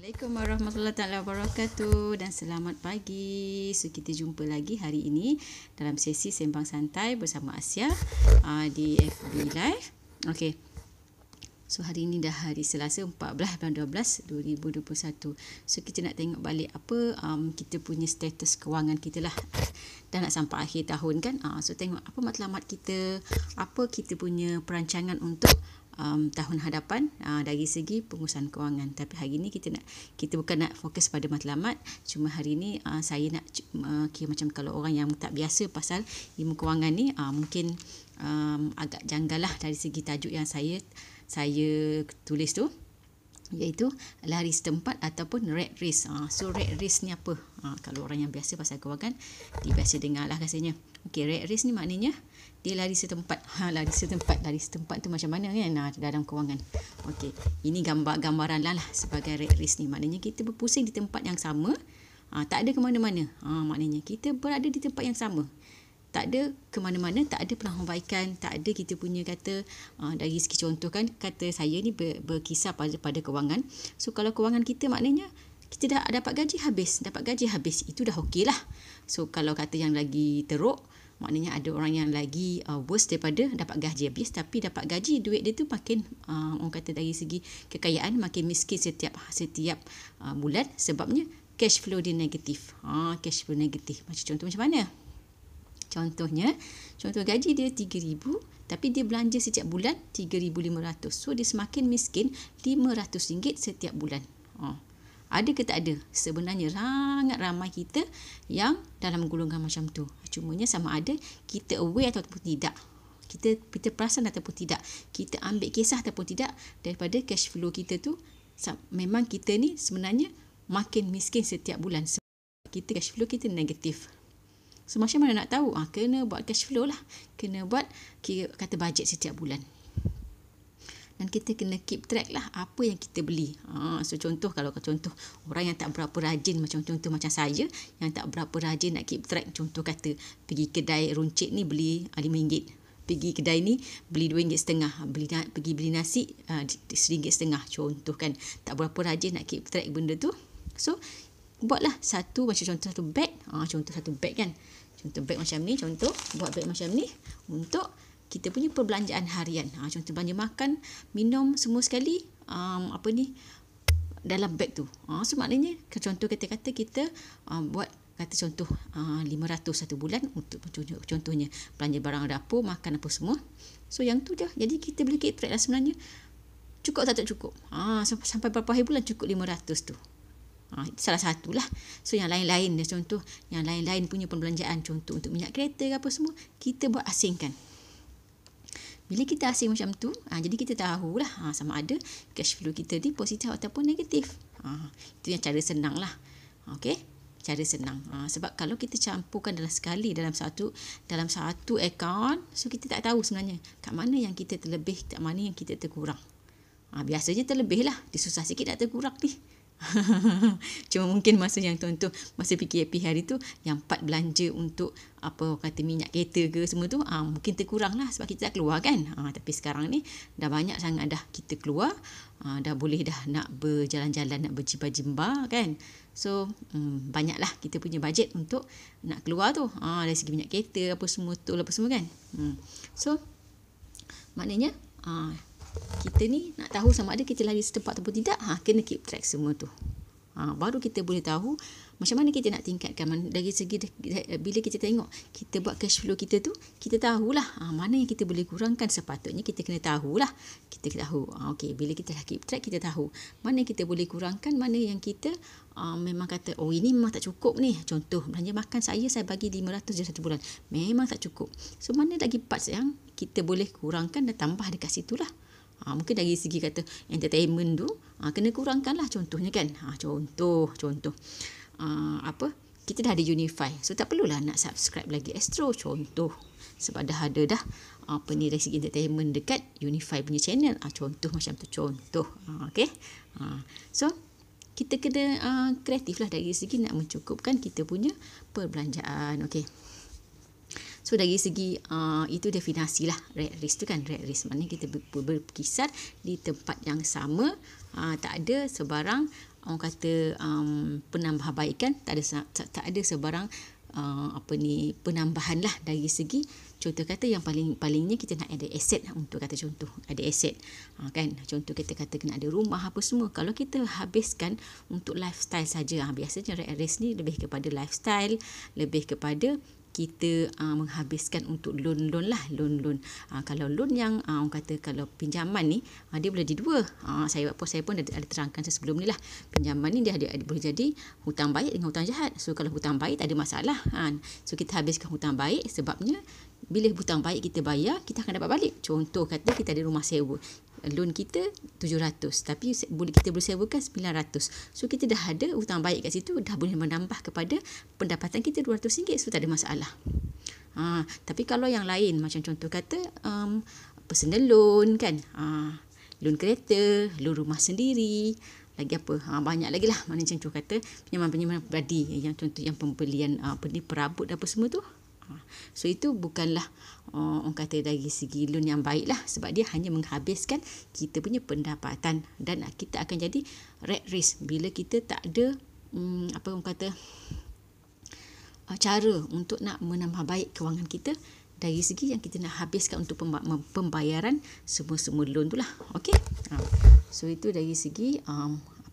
Assalamualaikum warahmatullahi wabarakatuh dan selamat pagi. So kita jumpa lagi hari ini dalam sesi sembang santai bersama Asia di FB Live. Okey. So hari ini dah hari Selasa 14/12/2021. So kita nak tengok balik apa kita punya status kewangan kita lah. Dah nak sampai akhir tahun kan. So tengok apa matlamat kita, apa kita punya perancangan untuk tahun hadapan dari segi pengurusan kewangan. Tapi hari ni kita bukan nak fokus pada matlamat. Cuma hari ni saya nak kira macam kalau orang yang tak biasa pasal ilmu kewangan ni mungkin agak janggal lah dari segi tajuk yang saya tulis tu, iaitu lari setempat ataupun rat race. So rat race ni apa? Kalau orang yang biasa pasal kewangan dia biasa dengar lah rasanya. Okey, rat race ni maknanya dia lari setempat. Lari setempat tu macam mana kan dalam kewangan. Okey, ini gambaran lah sebagai rat race ni. Maknanya kita berpusing di tempat yang sama, tak ada ke mana-mana. Maknanya kita berada di tempat yang sama. Tak ada ke mana-mana, tak ada penambahbaikan, tak ada kita punya kata dari segi contoh kan, kata saya ni berkisar pada kewangan. So kalau kewangan kita maknanya kita dah dapat gaji habis, itu dah okey lah. So kalau kata yang lagi teruk, maknanya ada orang yang lagi worse daripada dapat gaji habis tapi dapat gaji, duit dia tu makin orang kata dari segi kekayaan makin miskin setiap bulan, sebabnya cash flow dia negatif. Cash flow negatif. Contoh macam mana? Contoh gaji dia 3,000 tapi dia belanja setiap bulan 3,500. So dia semakin miskin RM500 setiap bulan. Ada ke tak ada? Sebenarnya sangat ramai kita yang dalam golongan macam tu. Cumanya sama ada kita aware ataupun tidak. Kita perasan ataupun tidak. Kita ambil kisah ataupun tidak daripada cash flow kita tu. Memang kita ni sebenarnya makin miskin setiap bulan. Kita cash flow kita negatif. So macam mana nak tahu? Kena buat cash flow lah. Kena buat kata bajet setiap bulan. Dan kita kena keep track lah apa yang kita beli. So contoh orang yang tak berapa rajin, macam saya yang tak berapa rajin nak keep track. Contoh kata pergi kedai runcit ni beli RM5. Pergi kedai ni beli RM2.5. Pergi beli nasi RM1.5. Contoh kan, tak berapa rajin nak keep track benda tu. So buatlah satu bag. Contoh satu bag kan. Contoh bag macam ni, buat bag macam ni untuk kita punya perbelanjaan harian. Contoh belanja makan, minum semua sekali dalam bag tu. So maknanya contoh kata-kata kita buat kata contoh 500 satu bulan untuk contohnya belanja barang dapur, makan apa semua. So yang tu je. Jadi kita boleh keep track lah sebenarnya cukup tak cukup. Sampai berapa hari bulan cukup 500 tu. Itu salah satu lah. So yang lain-lain, contoh yang lain-lain punya perbelanjaan, contoh untuk minyak kereta ke apa semua, kita buat asingkan. Bila kita asing macam tu, jadi kita tahulah sama ada cash flow kita ni positif ataupun negatif. Itu yang cara senang lah. Okey, cara senang. Sebab kalau kita campurkan dalam satu akaun, so kita tak tahu sebenarnya kat mana yang kita terlebih, kat mana yang kita terkurang. Biasanya terlebih lah, dia susah sikit nak terkurang ni. Cuma mungkin masa PKP hari tu yang part belanja untuk minyak kereta ke semua tu mungkin terkurang lah sebab kita tak keluar kan. Tapi sekarang ni dah banyak sangat dah kita keluar, dah boleh dah nak berjalan-jalan, nak berjimba-jimba kan. So banyak lah kita punya bajet untuk nak keluar tu, dari segi minyak kereta apa semua kan. So maknanya kita ni nak tahu sama ada kita lari setempat ataupun tidak, kena keep track semua tu. Baru kita boleh tahu macam mana kita nak tingkatkan. Dari segi bila kita tengok kita buat cash flow kita tu, kita tahulah mana yang kita boleh kurangkan. Sepatutnya kita kena tahulah. Kita tahu okey, bila kita dah keep track, kita tahu mana yang kita boleh kurangkan, mana yang kita memang kata ini memang tak cukup ni. Contoh belanja makan saya bagi 500 je satu bulan, memang tak cukup. So mana lagi parts yang kita boleh kurangkan dan tambah dekat situ lah. Mungkin dari segi kata entertainment tu kena kurangkan lah contohnya kan. Contoh kita dah ada Unify, so tak perlulah nak subscribe lagi Astro contoh, sebab dah ada dari segi entertainment dekat Unify punya channel. Contoh macam tu contoh. Okay. So kita kena kreatif lah dari segi nak mencukupkan kita punya perbelanjaan. Okay. So dari segi itu definasi lah rat race tu kan. Rat race maknanya kita berkisar di tempat yang sama, tak ada sebarang orang kata penambahbaikan, tak ada sebarang penambahan lah dari segi contoh kata yang palingnya kita nak ada aset untuk kata contoh ada aset kan, contoh kita kata kena ada rumah apa semua. Kalau kita habiskan untuk lifestyle saja, biasanya rat race ni lebih kepada lifestyle, lebih kepada kita menghabiskan untuk loan lah, loan. Kalau loan yang orang kata kalau pinjaman ni dia boleh jadi dua. Saya pun ada terangkan sebelum ni lah. Pinjaman ni dia boleh jadi hutang baik dengan hutang jahat. So kalau hutang baik tak ada masalah. So kita habiskan hutang baik, sebabnya bila hutang baik kita bayar, kita akan dapat balik. Contoh kata kita ada rumah sewa, loan kita 700 tapi kita boleh sewakan 900. So kita dah ada hutang baik kat situ, dah boleh menambah kepada pendapatan kita RM200, so tak ada masalah. Tapi kalau yang lain macam contoh kata personal loan kan, loan kereta, loan rumah sendiri, lagi apa, banyak lagi lah. Mana contoh kata pinjaman pribadi, yang contoh yang pembelian perabot apa semua tu. So itu bukanlah orang kata dari segi loan yang baik lah, sebab dia hanya menghabiskan kita punya pendapatan, dan kita akan jadi rat race bila kita tak ada orang kata cara untuk nak menambah baik kewangan kita dari segi yang kita nak habiskan untuk pembayaran semua loan tu lah. Okay, so itu dari segi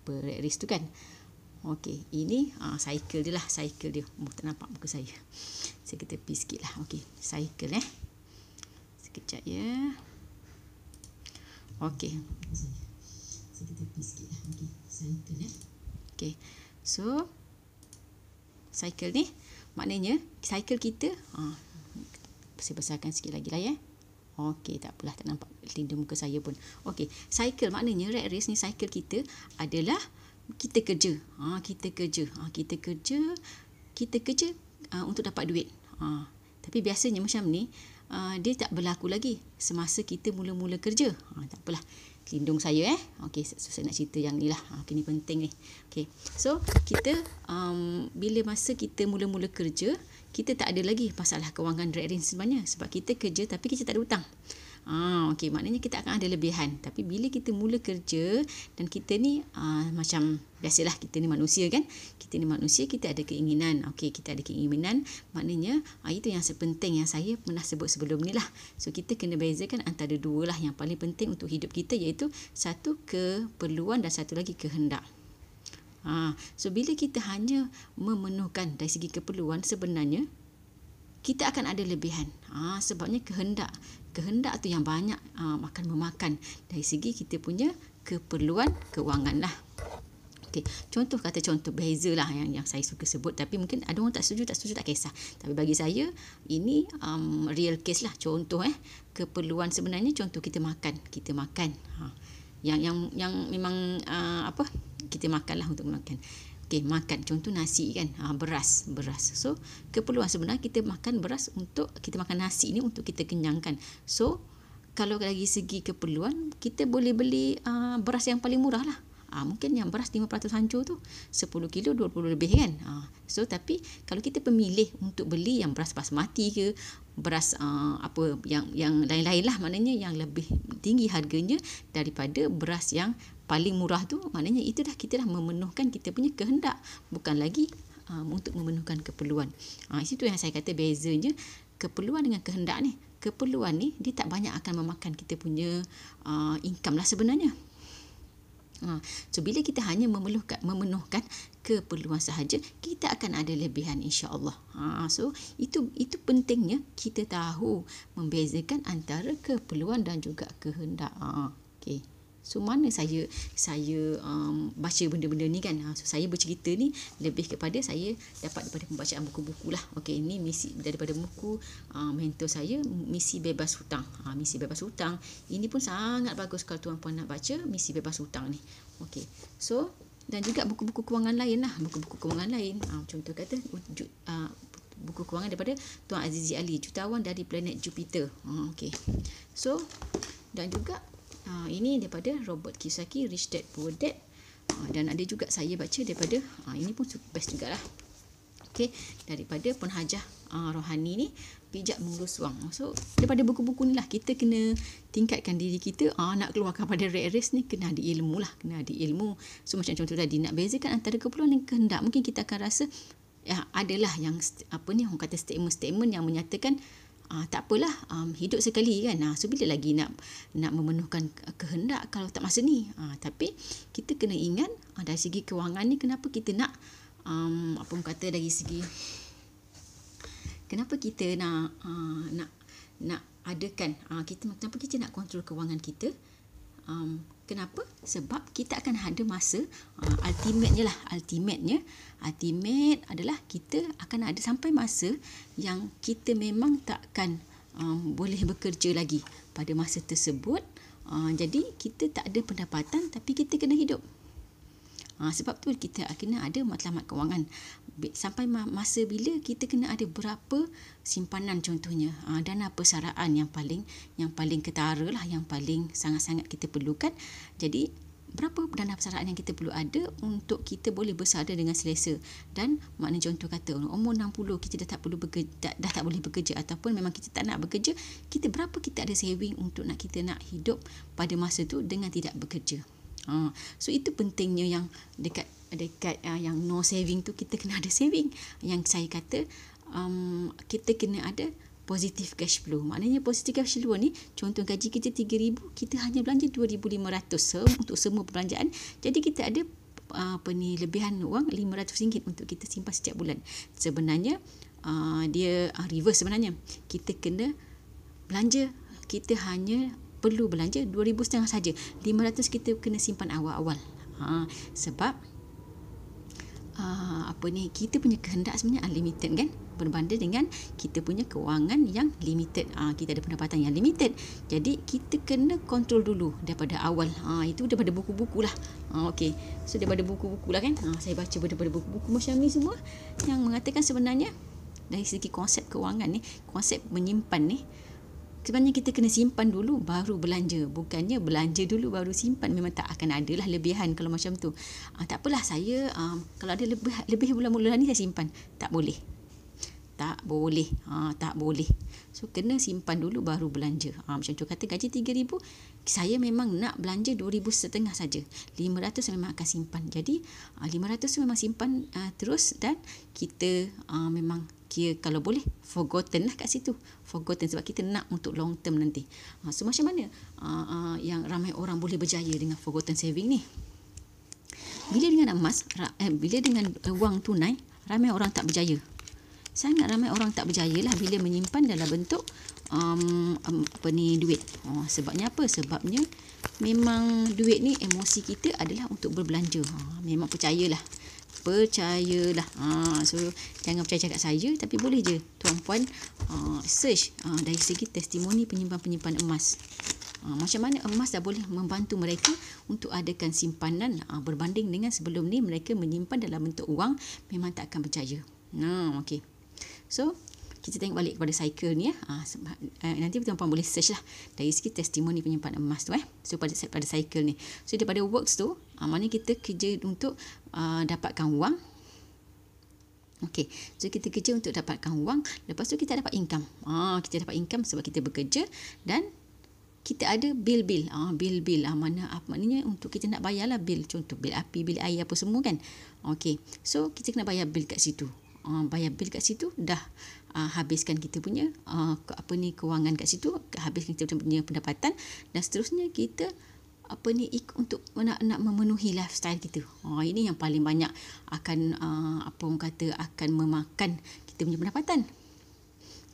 rat race tu kan. Okey, ini cycle dia lah, cycle dia. Tak nampak muka saya. Saya kata tepi sikit lah. Okey, cycle sekejap ya. Okey. Saya kata tepi sikit lah. Okey, cycle Okey. So cycle ni maknanya cycle kita saya besarkan sikit lagi lah ya. Okey, tak apalah, tak nampak lindung muka saya pun. Okey, cycle maknanya rat race ni, cycle kita adalah kita kerja. Kita kerja untuk dapat duit. Tapi biasanya macam ni dia tak berlaku lagi semasa kita mula-mula kerja. Tak apalah, lindung saya Okey, saya nak cerita yang ni lah. Ini penting ni. Okey. So kita bila masa kita mula-mula kerja, kita tak ada lagi masalah kewangan rat race sebenarnya, sebab kita kerja tapi kita tak ada hutang. Okey, maknanya kita akan ada lebihan. Tapi bila kita mula kerja dan kita ni macam biasalah, kita ni manusia kan, kita ada keinginan. Okey, kita ada keinginan, maknanya itu yang sepenting yang saya pernah sebut sebelum ni lah. So kita kena bezakan antara dua lah yang paling penting untuk hidup kita, iaitu satu keperluan dan satu lagi kehendak. So bila kita hanya memenuhkan dari segi keperluan, sebenarnya kita akan ada lebihan. Sebabnya kehendak tu yang banyak akan memakan dari segi kita punya keperluan kewangan lah. Okey, contoh beza lah yang saya suka sebut, tapi mungkin ada orang tak setuju tak kisah. Tapi bagi saya ini real case lah. Contoh keperluan sebenarnya, contoh kita makan. Yang memang kita makanlah untuk makan. Okey, makan contoh nasi kan, beras. So keperluan sebenarnya kita makan beras, untuk kita makan nasi ni untuk kita kenyangkan. So kalau dari segi keperluan, kita boleh beli beras yang paling murah lah. Mungkin yang beras 5% hancur tu 10 kilo 20 lebih kan. So tapi kalau kita pemilih untuk beli yang beras basmati ke, beras yang lain-lain lah, maknanya yang lebih tinggi harganya daripada beras yang paling murah tu, maknanya itu kita dah memenuhkan kita punya kehendak, bukan lagi untuk memenuhkan keperluan. Itu yang saya kata bezanya keperluan dengan kehendak ni. Keperluan ni dia tak banyak akan memakan kita punya income lah sebenarnya. So bila kita hanya memenuhkan keperluan sahaja, kita akan ada lebihan insya-Allah. So itu pentingnya kita tahu membezakan antara keperluan dan juga kehendak. Okey. So mana saya baca benda-benda ni kan. So saya bercerita ni lebih kepada saya dapat daripada pembacaan buku-buku lah. Okey, ini misi daripada buku mentor saya, Misi Bebas Hutang. Misi Bebas Hutang ini pun sangat bagus kalau tuan-puan nak baca Misi Bebas Hutang ni. Okey. So dan juga buku-buku kewangan lain lah, contoh kata buku kewangan daripada Tuan Azizi Ali, Jutawan dari Planet Jupiter. Okey. So dan juga ini daripada Robert Kiyosaki, Rich Dad Poor Dad. Dan ada juga saya baca daripada ini pun best jugalah. Okey, daripada penhajah rohani ni, pijak mengurus wang. So daripada buku-buku ni lah kita kena tingkatkan diri kita. Nak keluarkan pada rat race ni kena ada ilmu lah, kena ada ilmu. So macam contoh tadi, nak bezakan antara keperluan dan kehendak, mungkin kita akan rasa adalah yang orang kata statement-statement yang menyatakan tak apalah, hidup sekali kan. So bila lagi nak memenuhkan kehendak kalau tak masa ni. Tapi kita kena ingat dari segi kewangan ni, kenapa kita nak dari segi kenapa kita nak adakan kenapa kita nak kontrol kewangan kita. Kenapa? Sebab kita akan ada masa, ultimate adalah kita akan ada sampai masa yang kita memang takkan boleh bekerja lagi pada masa tersebut. Jadi kita tak ada pendapatan tapi kita kena hidup. Sebab tu kita kena ada matlamat kewangan. Sampai masa bila kita kena ada berapa simpanan contohnya, dana persaraan yang paling ketara lah, yang paling sangat-sangat kita perlukan. Jadi berapa dana persaraan yang kita perlu ada untuk kita boleh bersara dengan selesa. Dan makna contoh kata umur 60 kita dah tak boleh bekerja, ataupun memang kita tak nak bekerja, kita berapa kita ada saving untuk kita nak hidup pada masa tu dengan tidak bekerja. So itu pentingnya yang dekat yang no saving tu, kita kena ada saving. Yang saya kata kita kena ada positive cash flow. Maknanya positive cash flow ni, contoh gaji kita 3,000, kita hanya belanja 2,500 untuk semua perbelanjaan. Jadi kita ada lebihan wang RM500 untuk kita simpan setiap bulan. Sebenarnya dia reverse sebenarnya. Kita kena belanja, kita hanya perlu belanja 2,500 saja. 500 kita kena simpan awal-awal. Sebab kita punya kehendak sebenarnya unlimited kan, berbanding dengan kita punya kewangan yang limited. Kita ada pendapatan yang limited. Jadi kita kena kontrol dulu daripada awal. Itu daripada buku-buku lah. Okey. So daripada buku-buku lah kan. Saya baca daripada buku-buku macam ni semua yang mengatakan sebenarnya dari segi konsep kewangan ni, konsep menyimpan ni, sebenarnya kita kena simpan dulu baru belanja. Bukannya belanja dulu baru simpan. Memang tak akan ada lah lebihan kalau macam tu. Tak apalah, saya kalau ada lebih bulan-bulan ni saya simpan. Tak boleh. Tak boleh. So kena simpan dulu baru belanja. Macam tu kata gaji 3,000, saya memang nak belanja 2,500 saja. 500 memang akan simpan. Jadi 500 memang simpan terus, dan kita memang kira kalau boleh forgotten lah kat situ. Forgotten sebab kita nak untuk long term nanti. So macam mana yang ramai orang boleh berjaya dengan forgotten saving ni? Bila dengan emas, bila dengan wang tunai, ramai orang tak berjaya. Sangat ramai orang tak berjaya lah bila menyimpan dalam bentuk duit. Sebabnya apa? Sebabnya memang duit ni, emosi kita adalah untuk berbelanja. Memang percayalah. So jangan percaya cakap saya, tapi boleh je tuan-puan search dari segi testimoni penyimpan-penyimpan emas. Macam mana emas dah boleh membantu mereka untuk adakan simpanan berbanding dengan sebelum ni mereka menyimpan dalam bentuk wang, memang tak akan berjaya. Okey. So kita tengok balik kepada cycle ni nanti tuan-puan boleh search lah dari segi testimoni penyimpan emas tu So pada cycle ni, so daripada works tu maknanya kita kerja untuk dapatkan wang. Okey, so kita kerja untuk dapatkan wang, lepas tu kita dapat income. Kita dapat income sebab kita bekerja, dan kita ada bil-bil. Maknanya untuk kita nak bayarlah bil, contoh bil api, bil air apa semua kan. Okey, so kita kena bayar bil kat situ. Bayar bil kat situ, dah habiskan kita punya kewangan kat situ, habiskan kita punya pendapatan, dan seterusnya kita untuk nak memenuhi lifestyle kita. Ini yang paling banyak akan akan memakan kita punya pendapatan.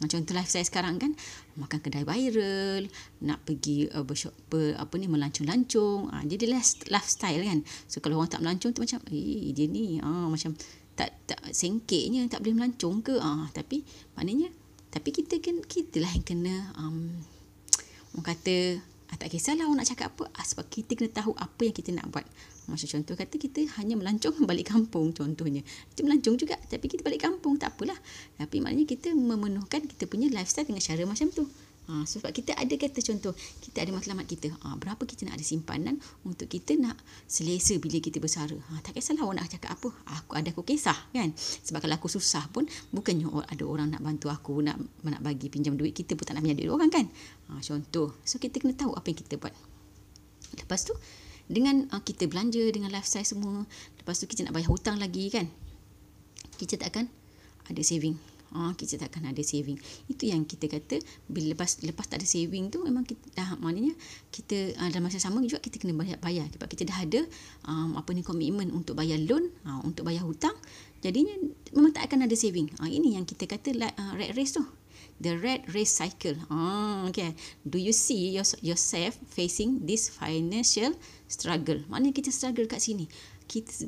Contoh lifestyle sekarang kan, makan kedai viral, nak pergi melancong-lancong. Jadi lifestyle kan. So kalau orang tak melancong tu macam dia ni macam tak sengkeknya, tak boleh melancong ke. Tapi maknanya kitalah yang kena orang kata tak kisahlah orang nak cakap apa, sebab kita kena tahu apa yang kita nak buat. Macam contoh kata kita hanya melancong balik kampung contohnya, kita melancong juga tapi kita balik kampung, tak apalah. Tapi maknanya kita memenuhkan kita punya lifestyle dengan cara macam tu. Sebab kita ada kata contoh, kita ada matlamat kita. Berapa kita nak ada simpanan untuk kita nak selesa bila kita bersara. Tak kisahlah orang nak cakap apa. Aku kisah kan. Sebab kalau aku susah pun, bukannya ada orang nak bantu aku, nak bagi pinjam duit, kita pun tak nak pinjam duit orang kan. Contoh. So kita kena tahu apa yang kita buat. Lepas tu, dengan kita belanja, dengan lifestyle semua, lepas tu kita nak bayar hutang lagi kan. Kita tak akan ada saving. Kita takkan ada saving. Itu yang kita kata, bila lepas tak ada saving tu, memang kita dah, maknanya kita dalam masa sama juga kita kena bayar sebab kita dah ada komitmen untuk bayar loan, untuk bayar hutang. Jadinya memang tak akan ada saving. Ini yang kita kata rat race tu, the rat race cycle. Okay. Do you see yourself facing this financial struggle? Maknanya kita struggle kat sini.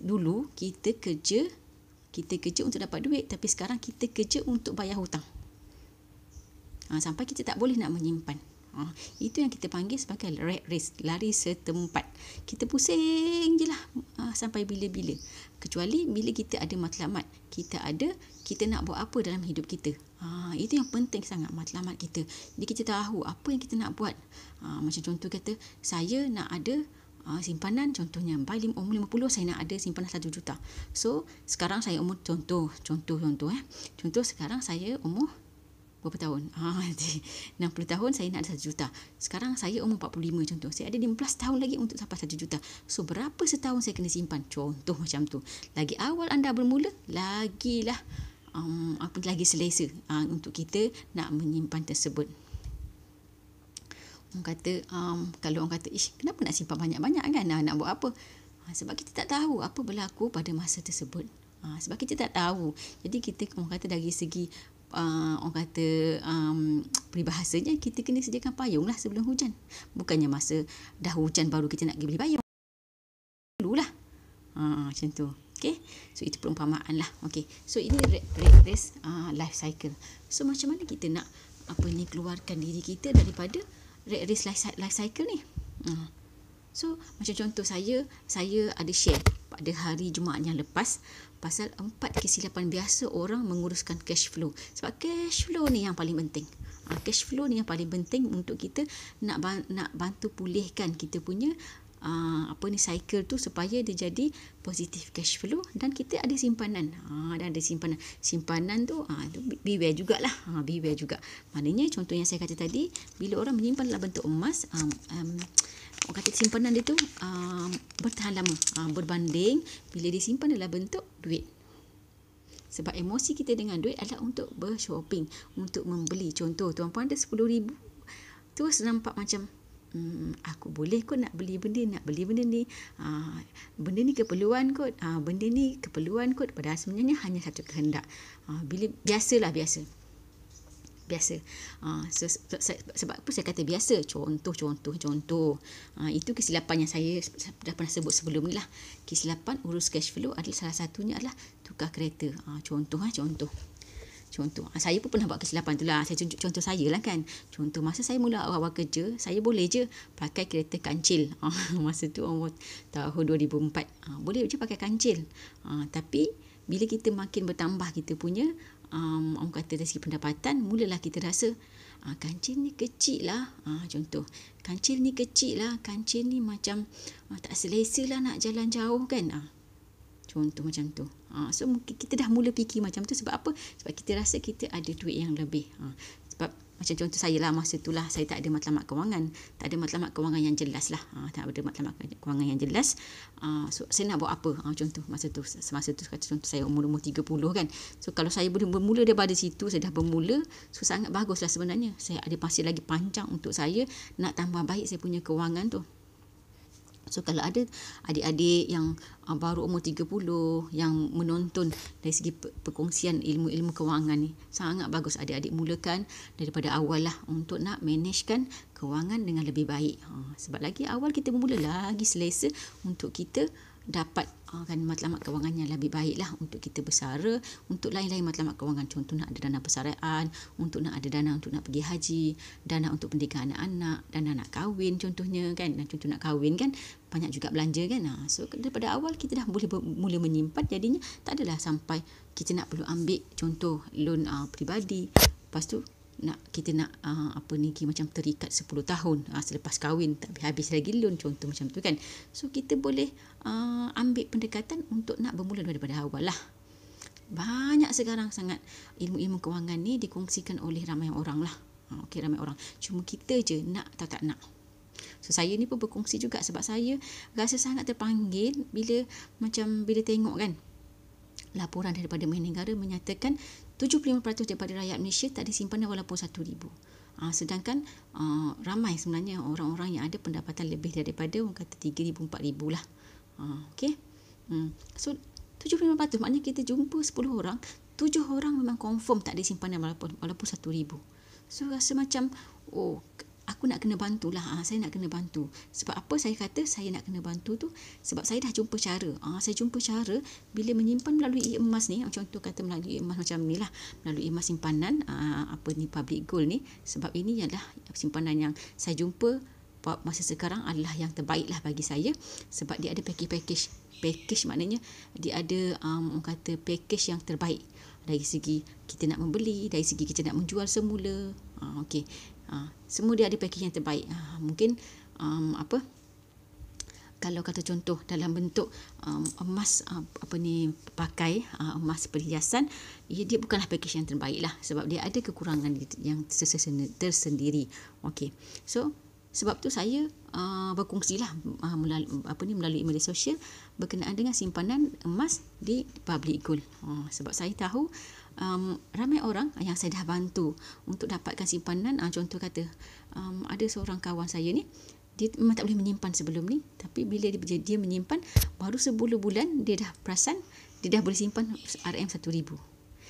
Dulu kita kerja untuk dapat duit, tapi sekarang kita kerja untuk bayar hutang. Sampai kita tak boleh nak menyimpan. Itu yang kita panggil sebagai rat race, lari setempat. Kita pusing je lah sampai bila-bila. Kecuali bila kita ada matlamat, kita nak buat apa dalam hidup kita. Itu yang penting sangat, matlamat kita. Jadi kita tahu apa yang kita nak buat. Macam contoh kata, saya nak ada simpanan, contohnya by umur 50 saya nak ada simpanan 1 juta. So sekarang saya umur contoh sekarang saya umur berapa tahun? 60 tahun saya nak ada 1 juta. Sekarang saya umur 45 contoh. Saya ada 15 tahun lagi untuk sampai 1 juta. So berapa setahun saya kena simpan? Contoh macam tu. Lagi awal anda bermula, lagilah lagi selesa untuk kita nak menyimpan tersebut. Orang kata, kalau orang kata, kenapa nak simpan banyak-banyak kan? Nak buat apa? Sebab kita tak tahu apa berlaku pada masa tersebut. Sebab kita tak tahu. Jadi kita, orang kata dari segi, peribahasanya, kita kena sediakan payung lah sebelum hujan. Bukannya masa dah hujan baru kita nak pergi beli payung. Dululah. Macam tu. Okay. So itu perumpamaan lah. Okay. So ini rat race life cycle. So macam mana kita nak keluarkan diri kita daripada rat race life cycle ni. So macam contoh saya ada share pada hari Jumaat yang lepas pasal 4 kesilapan biasa orang menguruskan cash flow. Sebab cash flow ni yang paling penting. Cash flow ni yang paling penting untuk kita nak bantu pulihkan kita punya cycle tu supaya dia jadi positif cash flow dan kita ada simpanan. Dan ada simpanan tu beware jugalah. Beware juga. Maknanya contoh yang saya kata tadi, bila orang menyimpan dalam bentuk emas, orang kata simpanan dia tu bertahan lama berbanding bila disimpan dalam bentuk duit. Sebab emosi kita dengan duit adalah untuk bershopping, untuk membeli. Contoh tuan-puan ada 10,000, terus nampak macam aku boleh kot nak beli benda ni. Benda ni keperluan kot. Padahal sebenarnya hanya satu kehendak. Biasa. Sebab apa saya kata biasa? Contoh. Itu kesilapan yang saya dah pernah sebut sebelum ni lah. Kesilapan urus cash flow adalah salah satunya adalah tukar kereta. Contoh. Saya pun pernah buat kesilapan tu lah. Saya tunjuk contoh saya lah kan. Contoh masa saya mula awal kerja, saya boleh je pakai kereta kancil. Masa tu tahun 2004. Boleh je pakai kancil. Tapi bila kita makin bertambah kita punya orang kata dari segi pendapatan, mulalah kita rasa kancil ni kecil lah. Contoh, kancil ni kecil lah. Kancil ni macam tak selesa lah nak jalan jauh kan. Contoh macam tu. So mungkin kita dah mula fikir macam tu. Sebab apa? Sebab kita rasa kita ada duit yang lebih. Sebab macam contoh saya lah, masa tu lah saya tak ada matlamat kewangan. Tak ada matlamat kewangan yang jelas lah. Tak ada matlamat kewangan yang jelas. So saya nak buat apa? Contoh masa tu kata contoh saya umur 30 kan. So kalau saya boleh bermula daripada situ, saya dah bermula, so sangat bagus lah sebenarnya. Saya ada masih lagi panjang untuk saya nak tambah baik saya punya kewangan tu. So kalau ada adik-adik yang baru umur 30 yang menonton dari segi perkongsian ilmu-ilmu kewangan ni, sangat bagus adik-adik mulakan daripada awal lah untuk nak managekan kewangan dengan lebih baik. Sebab lagi awal kita bermula lagi selesa untuk kita dapat matlamat kewangan yang lebih baik lah untuk kita bersara, untuk lain-lain matlamat kewangan. Contoh nak ada dana persaraan, untuk nak ada dana untuk nak pergi haji, dana untuk pendidikan anak-anak, dana nak kahwin contohnya kan. Dan contoh nak kahwin kan banyak juga belanja kan. So daripada awal kita dah boleh mula menyimpan, jadinya tak adalah sampai kita nak perlu ambil contoh loan peribadi. Lepas tu kita nak macam terikat 10 tahun selepas kahwin tak habis lagi loan, contoh macam tu kan. So kita boleh ambil pendekatan untuk nak bermula daripada awal lah. Banyak sekarang sangat ilmu-ilmu kewangan ni dikongsikan oleh ramai orang lah. Okey, ramai orang. Cuma kita je nak atau tak nak. So saya ni pun berkongsi juga sebab saya rasa sangat terpanggil bila tengok kan laporan daripada Menteri Negara menyatakan 75% daripada rakyat Malaysia tak ada simpanan walaupun RM1,000. Sedangkan ramai sebenarnya orang-orang yang ada pendapatan lebih daripada orang kata RM3,000, RM4,000 lah. Okey. So 75% maknanya kita jumpa 10 orang, 7 orang memang confirm tak ada simpanan walaupun RM1,000. So rasa macam aku nak kena bantulah. Saya nak kena bantu. Sebab apa saya kata saya nak kena bantu tu? Sebab saya dah jumpa cara. Saya jumpa cara bila menyimpan melalui emas ni. Contoh kata melalui emas macam ni lah. Melalui emas simpanan public gold ni. Sebab ini adalah simpanan yang saya jumpa masa sekarang adalah yang terbaik lah bagi saya. Sebab dia ada package maknanya dia ada orang kata package yang terbaik. Dari segi kita nak membeli, dari segi kita nak menjual semula. Okey. Semua dia ada package yang terbaik. Mungkin kalau kata contoh dalam bentuk emas pakai emas perhiasan, dia bukanlah package yang terbaik lah sebab dia ada kekurangan yang tersendiri. Okey. So sebab tu saya berkongsilah melalui media sosial berkenaan dengan simpanan emas di public gold. Sebab saya tahu ramai orang yang saya dah bantu untuk dapatkan simpanan. Contoh kata ada seorang kawan saya ni, dia memang tak boleh menyimpan sebelum ni, tapi bila dia menyimpan baru sebulan dia dah perasan dia dah boleh simpan RM1,000.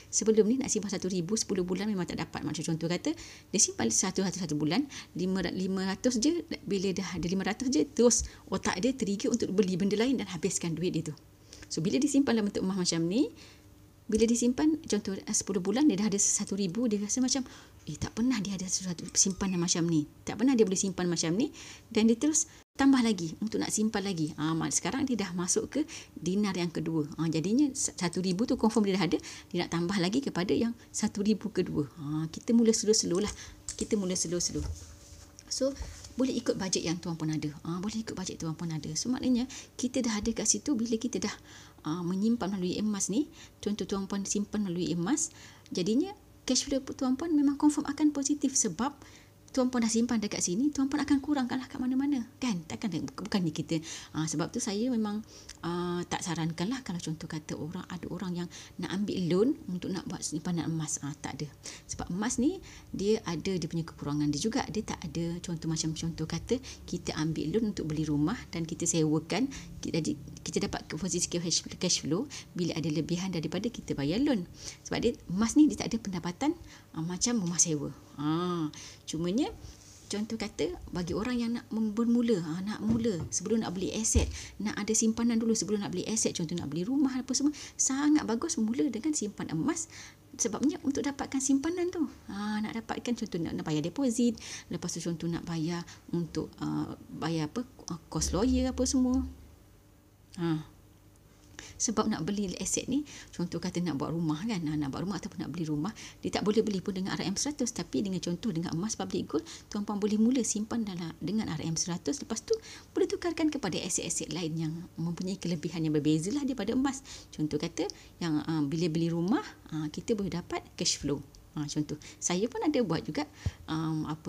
Sebelum ni nak simpan RM1,000 10 bulan memang tak dapat. Macam contoh kata dia simpan satu bulan 500 je, bila dah ada 500 je terus otak dia trigger untuk beli benda lain dan habiskan duit dia tu. So bila disimpan dalam bentuk emas macam ni, bila disimpan contoh 10 bulan dia dah ada RM1,000, dia rasa macam tak pernah dia ada sesuatu simpanan macam ni. Tak pernah dia boleh simpan macam ni dan dia terus tambah lagi untuk nak simpan lagi. Sekarang dia dah masuk ke dinar yang kedua. Jadinya RM1,000 tu confirm dia dah ada, dia nak tambah lagi kepada yang RM1,000 kedua. Kita mula slow-slow lah. So boleh ikut bajet yang tuan pun ada. So maknanya kita dah ada kat situ. Bila kita dah menyimpan melalui emas ni, contoh tuan pun simpan melalui emas, jadinya cash flow tuan pun memang confirm akan positif sebab tuan pun dah simpan dekat sini, tuan pun akan kurangkanlah kat mana-mana kan. Bukannya kita sebab tu saya memang tak sarankan lah kalau contoh kata ada orang yang nak ambil loan untuk nak buat simpanan emas. Tak ada. Sebab emas ni dia ada dia punya kekurangan dia juga. Dia tak ada contoh kata kita ambil loan untuk beli rumah dan kita sewakan, jadi kita dapat posisi cash flow bila ada lebihan daripada kita bayar loan. Sebab dia emas ni dia tak ada pendapatan macam rumah sewa. Cumanya contoh kata bagi orang yang nak bermula, nak mula sebelum nak beli aset, nak ada simpanan dulu sebelum nak beli aset, contoh nak beli rumah apa semua, sangat bagus mula dengan simpan emas. Sebabnya untuk dapatkan simpanan tu, nak dapatkan contoh nak bayar deposit, lepas tu contoh nak bayar untuk bayar kos lawyer apa semua. Sebab nak beli aset ni, contoh kata nak buat rumah kan, nak buat rumah ataupun nak beli rumah, dia tak boleh beli pun dengan RM100, tapi dengan contoh dengan emas public gold, tuan-puan boleh mula simpan dengan RM100, lepas tu boleh tukarkan kepada aset-aset lain yang mempunyai kelebihan yang berbeza lah daripada emas. Contoh kata yang bila beli rumah, kita boleh dapat cash flow. Contoh saya pun ada buat juga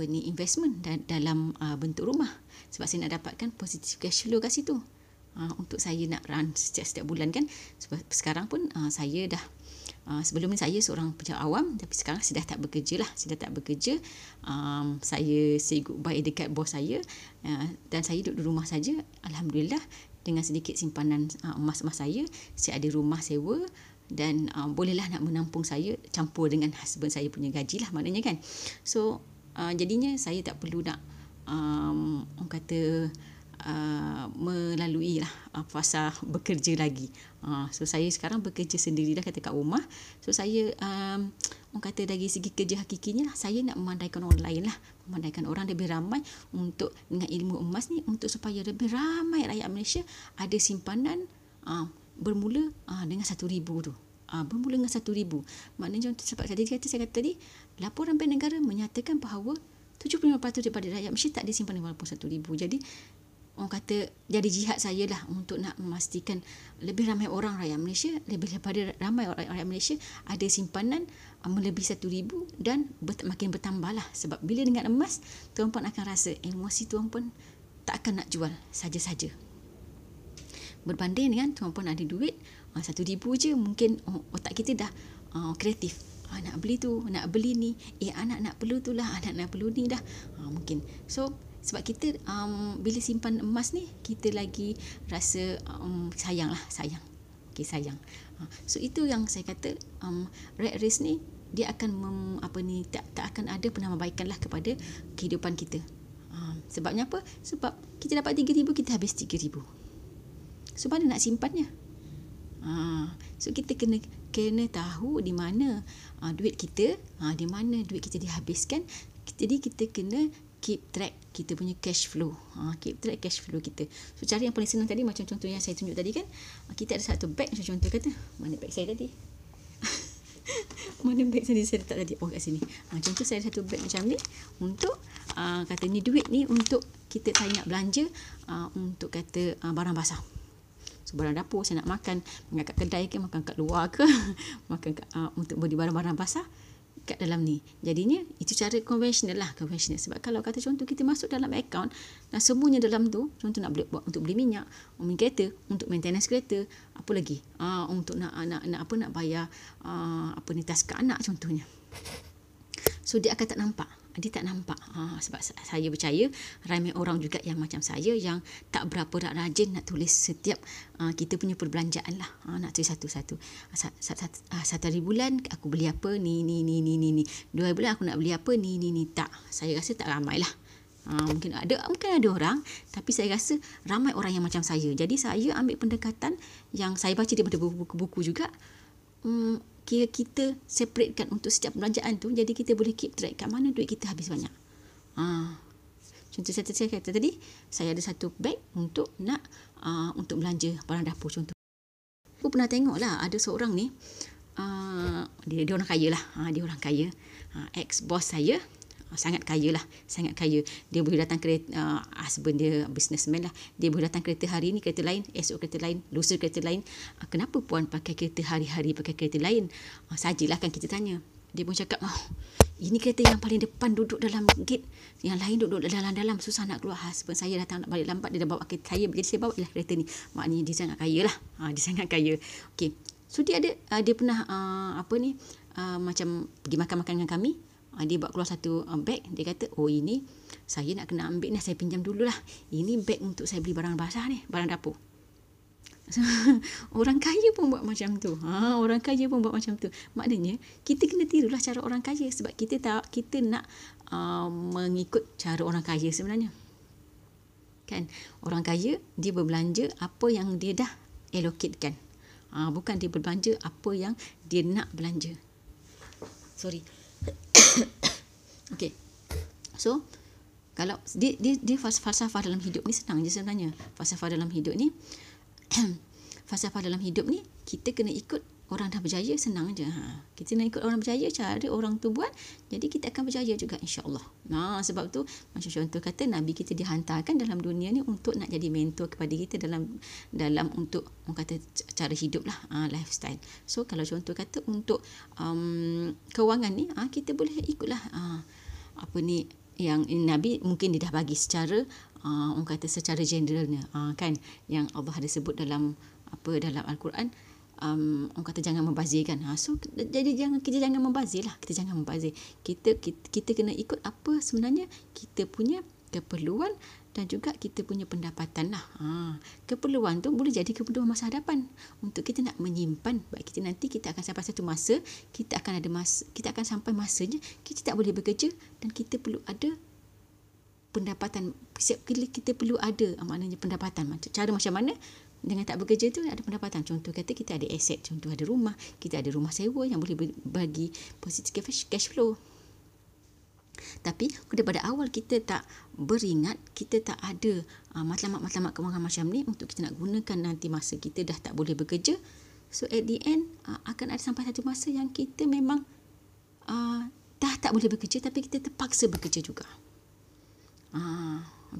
investment dalam bentuk rumah, sebab saya nak dapatkan positif cash flow kat situ. Untuk saya nak run setiap bulan kan. Sebab sekarang pun saya dah sebelum ni saya seorang pejabat awam, tapi sekarang saya dah tak bekerja lah. Saya say goodbye dekat bos saya, dan saya duduk di rumah saja. Alhamdulillah dengan sedikit simpanan emas-emas saya ada rumah sewa dan bolehlah nak menampung saya campur dengan husband saya punya gaji lah maknanya kan. So jadinya saya tak perlu nak orang kata melalui lah fasa bekerja lagi. So saya sekarang bekerja sendiri dah kata kat rumah. So saya orang kata dari segi kerja hakikinya lah, saya nak memandaikan orang lain lah, memandaikan orang lebih ramai untuk dengan ilmu emas ni, untuk supaya lebih ramai rakyat Malaysia ada simpanan bermula dengan RM1,000 tu. Bermula dengan RM1,000. Maknanya sebab saya kata tadi laporan Bank Negara menyatakan bahawa 75% daripada rakyat Malaysia tak ada simpanan walaupun RM1,000. Jadi orang kata jadi jihad saya lah untuk nak memastikan lebih ramai orang rakyat Malaysia, lebih daripada ramai orang rakyat Malaysia ada simpanan melebihi RM1,000 dan makin bertambah lah. Sebab bila dengan emas, tuan-puan akan rasa emosi tuan-puan tak akan nak jual saja-saja. Berbanding dengan tuan-puan ada duit RM1,000 je, mungkin otak kita dah kreatif. Nak beli tu, nak beli ni, anak nak perlu tu lah, anak nak perlu ni dah, mungkin. So sebab kita bila simpan emas ni, kita lagi rasa sayang lah, sayang. Okay, sayang. So itu yang saya kata, rat race ni dia akan tak akan ada penambahbaikan lah kepada kehidupan kita. Sebabnya apa? Sebab kita dapat RM3,000, kita habis RM3,000. So mana nak simpannya? So kita kena tahu di mana duit kita, di mana duit kita dihabiskan. Jadi kita kena keep track kita punya cash flow. Keep track cash flow kita. So cara yang paling senang tadi, macam contoh yang saya tunjuk tadi kan, kita ada satu bag, macam contoh kata, mana bag saya tadi? Mana bag saya letak tadi? Oh, kat sini. Contoh saya ada satu bag macam ni untuk kata ni duit ni untuk saya nak belanja untuk kata barang basah. So, barang dapur saya nak makan kat kedai ke, makan kat luar ke, makan untuk beli barang-barang basah kat dalam ni. Jadinya itu cara konvensional lah, konvensional. Sebab kalau kata contoh kita masuk dalam akaun dan semuanya dalam tu, contoh nak buat untuk beli minyak, beli kereta, untuk maintenance kereta, apa lagi? Untuk nak bayar taska anak contohnya. So dia akan tak nampak. Dia tak nampak. Sebab saya percaya ramai orang juga yang macam saya yang tak berapa rajin nak tulis setiap kita punya perbelanjaan lah. Nak tulis satu-satu. Satu hari bulan aku beli apa ni. 2 hari bulan aku nak beli apa ni. Tak. Saya rasa tak ramai lah. Mungkin ada orang, tapi saya rasa ramai orang yang macam saya. Jadi saya ambil pendekatan yang saya baca daripada buku-buku juga. Kita separatekan untuk setiap perbelanjaan tu, jadi kita boleh keep track kat mana duit kita habis banyak. Contoh saya kata tadi, saya ada satu bag untuk nak untuk belanja barang dapur contoh. Aku pernah tengok lah, ada seorang ni, dia orang kaya lah, dia orang kaya, ex-boss saya, sangat kaya lah, sangat kaya. Dia boleh datang kereta, husband dia businessman lah, dia boleh datang kereta hari ni kereta lain, esok kereta lain, lusa kereta lain. Kenapa puan pakai kereta hari-hari pakai kereta lain? Sajalah kan kita tanya. Dia pun cakap, ini kereta yang paling depan duduk dalam gate, yang lain duduk dalam-dalam, susah nak keluar. Husband saya datang nak balik lambat, dia dah bawa kereta saya, jadi saya bawa lah kereta ni. Maknanya dia sangat kaya lah, dia sangat kaya. Okay. So dia pernah macam pergi makan-makan dengan kami. Dia bawa keluar satu beg. Dia kata, ini saya nak kena ambil ni, saya pinjam dululah. Ini beg untuk saya beli barang basah ni, barang dapur. So, orang kaya pun buat macam tu. Orang kaya pun buat macam tu. Maknanya kita kena tirulah cara orang kaya, sebab kita nak mengikut cara orang kaya sebenarnya. Kan? Orang kaya dia berbelanja apa yang dia dah allocatekan. Bukan dia berbelanja apa yang dia nak belanja. Sorry. Okay. So kalau dia falsafah dalam hidup ni senang je sebenarnya. Falsafah dalam hidup ni kita kena ikut orang dah berjaya, senang je. Kita nak ikut orang berjaya, cara orang tu buat, jadi kita akan berjaya juga insya-Allah. Sebab tu macam contoh kata Nabi kita dihantarkan dalam dunia ni untuk nak jadi mentor kepada kita dalam untuk orang kata cara hidup lah, lifestyle. So kalau contoh kata untuk kewangan ni, kita boleh ikutlah yang Nabi mungkin dia dah bagi secara orang kata secara generalnya, kan, yang Allah ada sebut dalam Al-Quran. Orang kata jangan membazirkan. So jadi kita jangan membazir lah. Kita jangan membazir. Kita kena ikut apa sebenarnya kita punya keperluan dan juga kita punya pendapatan lah. Keperluan tu boleh jadi keperluan masa hadapan untuk kita nak menyimpan. Baik kita nanti kita akan sampai satu masa, kita akan sampai masanya kita tak boleh bekerja dan kita perlu ada pendapatan. Kita perlu ada maknanya pendapatan. Cara macam mana? Dengan tak bekerja tu ada pendapatan. Contoh kata kita ada aset, contoh ada rumah, kita ada rumah sewa yang boleh bagi positif cash flow. Tapi daripada awal kita tak beringat, kita tak ada matlamat-matlamat kewangan macam ni untuk kita nak gunakan nanti masa kita dah tak boleh bekerja. So at the end akan ada sampai satu masa yang kita memang dah tak boleh bekerja tapi kita terpaksa bekerja juga.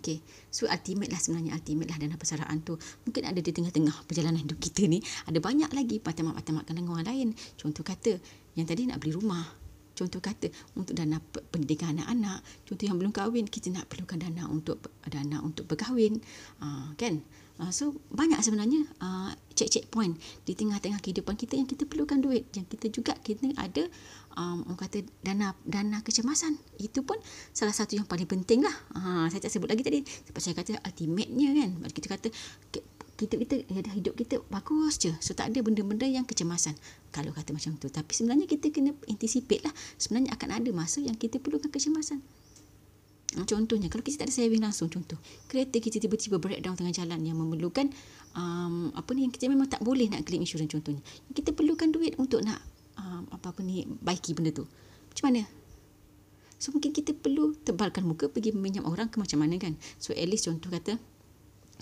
Okay. So ultimate lah sebenarnya, ultimate lah dana persaraan tu. Mungkin ada di tengah-tengah perjalanan hidup kita ni, ada banyak lagi patah-patah dengan orang lain. Contoh kata, yang tadi nak beli rumah. Contoh kata, untuk dana pendidikan anak-anak. Contoh yang belum kahwin, kita nak perlukan dana untuk berkahwin. Kan? So banyak sebenarnya check point di tengah-tengah kehidupan kita yang kita perlukan duit. Yang kita juga kita ada orang kata dana kecemasan. Itu pun salah satu yang paling penting lah. Saya tak sebut lagi tadi sebab saya kata ultimate-nya kan. Kita kata kita hidup kita bagus je. So tak ada benda-benda yang kecemasan kalau kata macam tu. Tapi sebenarnya kita kena anticipate lah. Sebenarnya akan ada masa yang kita perlukan kecemasan. Contohnya kalau kita tak ada saving langsung, contoh kereta kita tiba-tiba breakdown tengah jalan yang memerlukan yang kita memang tak boleh nak claim insurans contohnya. Kita perlukan duit untuk nak baiki benda tu. Macam mana? So mungkin kita perlu tebalkan muka pergi meminjam orang ke macam mana kan. So at least contoh kata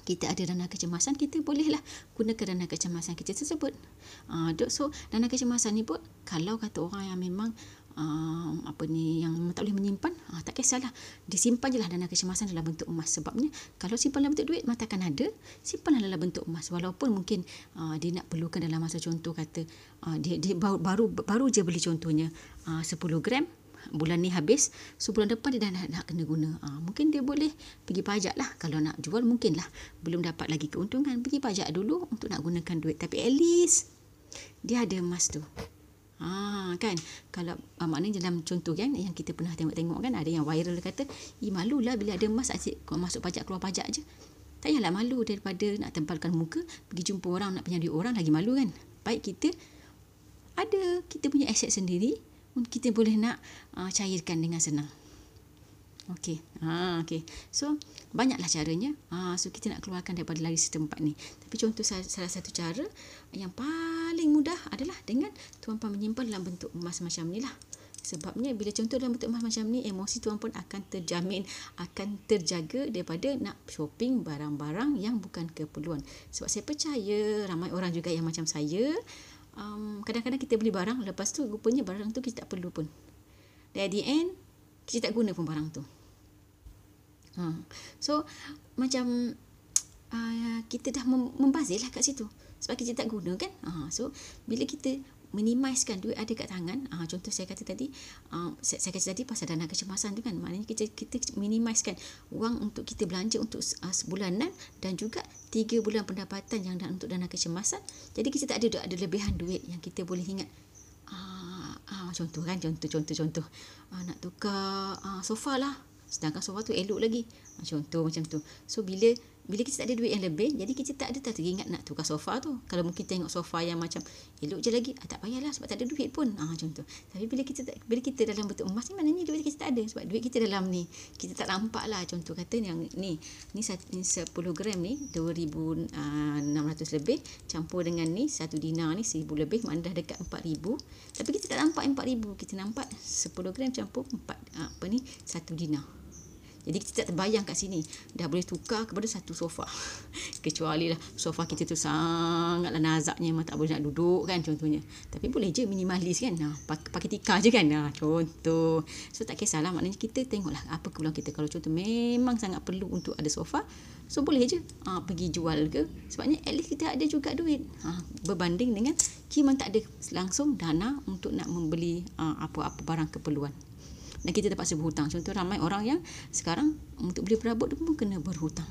kita ada dana kecemasan, kita bolehlah gunakan dana kecemasan kita tersebut. So dana kecemasan ni pun kalau kata orang yang memang yang tak boleh menyimpan, tak kisahlah, disimpan je lah dana kecemasan dalam bentuk emas. Sebabnya kalau simpan dalam bentuk duit mata akan ada, simpanlah dalam bentuk emas. Walaupun mungkin dia nak perlukan dalam masa contoh kata dia baru je beli contohnya 10 gram, bulan ni habis, so bulan depan dia dah nak kena guna. Mungkin dia boleh pergi pajak lah. Kalau nak jual mungkin lah belum dapat lagi keuntungan, pergi pajak dulu untuk nak gunakan duit. Tapi at least dia ada emas tu. Kan, kalau maknanya dalam contoh kan yang kita pernah tengok kan, ada yang viral kata, malulah bila ada emas asyik masuk pajak keluar pajak je. Tak payahlah malu daripada nak tempalkan muka pergi jumpa orang nak pinjam duit orang, lagi malu kan. Baik kita punya aset sendiri, kita boleh nak cairkan dengan senang. Okey. So banyaklah caranya. So kita nak keluarkan daripada lari setempat ni. Tapi contoh salah satu cara yang paling mudah adalah dengan tuan-puan menyimpan dalam bentuk emas macam ni lah. Sebabnya bila contoh dalam bentuk emas macam ni, emosi tuan-puan akan terjamin, akan terjaga daripada nak shopping barang-barang yang bukan keperluan. Sebab saya percaya ramai orang juga yang macam saya, kadang-kadang kita beli barang, lepas tu rupanya barang tu kita tak perlu pun. Dan at the end, kita tak guna pun barang tu. So macam kita dah membazir lah kat situ sebab kita tak guna kan. So bila kita minimizekan duit ada kat tangan, contoh saya kata tadi, saya kata tadi pasal dana kecemasan tu kan, maknanya kita minimizekan wang untuk kita belanja untuk sebulanan dan juga 3 bulan pendapatan yang untuk dana kecemasan. Jadi kita tak ada lebihan duit yang kita boleh ingat. Contoh kan, contoh nak tukar sofa lah, sedangkan sofa tu elok lagi. Contoh macam tu. So bila kita tak ada duit yang lebih, jadi kita tak ada teringat nak tukar sofa tu. Kalau mungkin tengok sofa yang macam elok je lagi, tak payahlah sebab tak ada duit pun. Contoh. Tapi bila kita dalam bentuk emas ni, maknanya duit kita tak ada. Sebab duit kita dalam ni, kita tak nampak lah. Contoh kata yang ni 10 gram ni 2,600 lebih, campur dengan ni 1 dinar ni 1,000 lebih, maknanya dah dekat 4,000. Tapi kita tak nampak 4,000, kita nampak 10 gram campur 1 dinar. Jadi kita tak terbayang kat sini dah boleh tukar kepada satu sofa. Kecuali lah sofa kita tu sangatlah nazaknya, memang tak boleh nak duduk kan contohnya. Tapi boleh je minimalis kan. Pakai tikar je kan. Contoh. So tak kisahlah, maknanya kita tengoklah apa keperluan kita. Kalau contoh memang sangat perlu untuk ada sofa, so boleh je pergi jual ke. Sebabnya at least kita ada juga duit. Berbanding dengan kita memang tak ada langsung dana untuk nak membeli apa-apa barang keperluan. Dan kita terpaksa berhutang. Contoh ramai orang yang sekarang untuk beli perabot pun kena berhutang.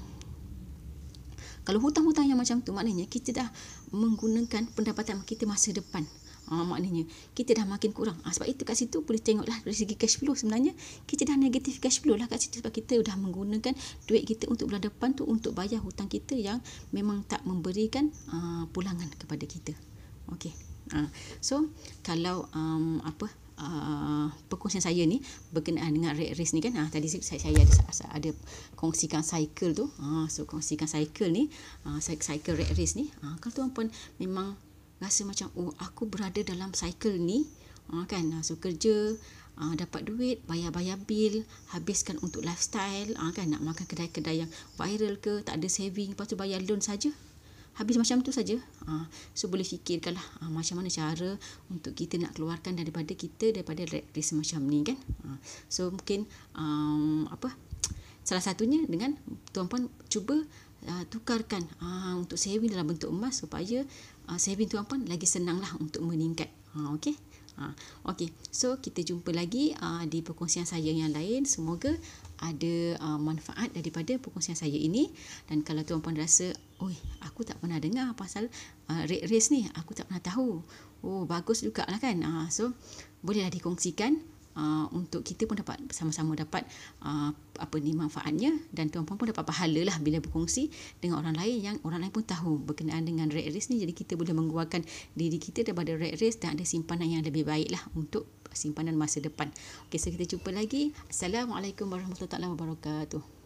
Kalau hutang-hutang yang macam tu, maknanya kita dah menggunakan pendapatan kita masa depan. Maknanya kita dah makin kurang. Sebab itu kat situ boleh tengoklah dari segi cash flow, sebenarnya kita dah negatif cash flow lah kat situ. Sebab kita dah menggunakan duit kita untuk bulan depan tu untuk bayar hutang kita yang memang tak memberikan pulangan kepada kita. Okey. So kalau perkongsian saya ni berkenaan dengan rat race ni kan, tadi saya ada kongsikan cycle tu. So kongsikan cycle ni, cycle rat race ni, kalau tuan-puan memang rasa macam aku berada dalam cycle ni kan, so kerja, dapat duit, bayar bil, habiskan untuk lifestyle, kan nak makan kedai-kedai yang viral ke, tak ada saving, lepas tu bayar loan saja. habis macam tu saja. So boleh fikirkanlah macam mana cara untuk kita nak keluarkan daripada rat race macam ni kan. So mungkin salah satunya dengan tuan-puan cuba tukarkan untuk saving dalam bentuk emas supaya saving tuan-puan lagi senanglah untuk meningkat. Okey. Okey. So kita jumpa lagi di perkongsian saya yang lain. Semoga ada manfaat daripada perkongsian saya ini. Dan kalau tuan-puan rasa, aku tak pernah dengar pasal rat race ni, aku tak pernah tahu. Bagus jugalah kan. So bolehlah dikongsikan untuk kita pun dapat sama-sama dapat manfaatnya, dan tuan-puan pun dapat pahala lah bila berkongsi dengan orang lain yang orang lain pun tahu berkenaan dengan rat race ni. Jadi kita boleh mengeluarkan diri kita daripada rat race dan ada simpanan yang lebih baik lah untuk simpanan masa depan. Okey, so kita jumpa lagi. Assalamualaikum warahmatullahi wabarakatuh.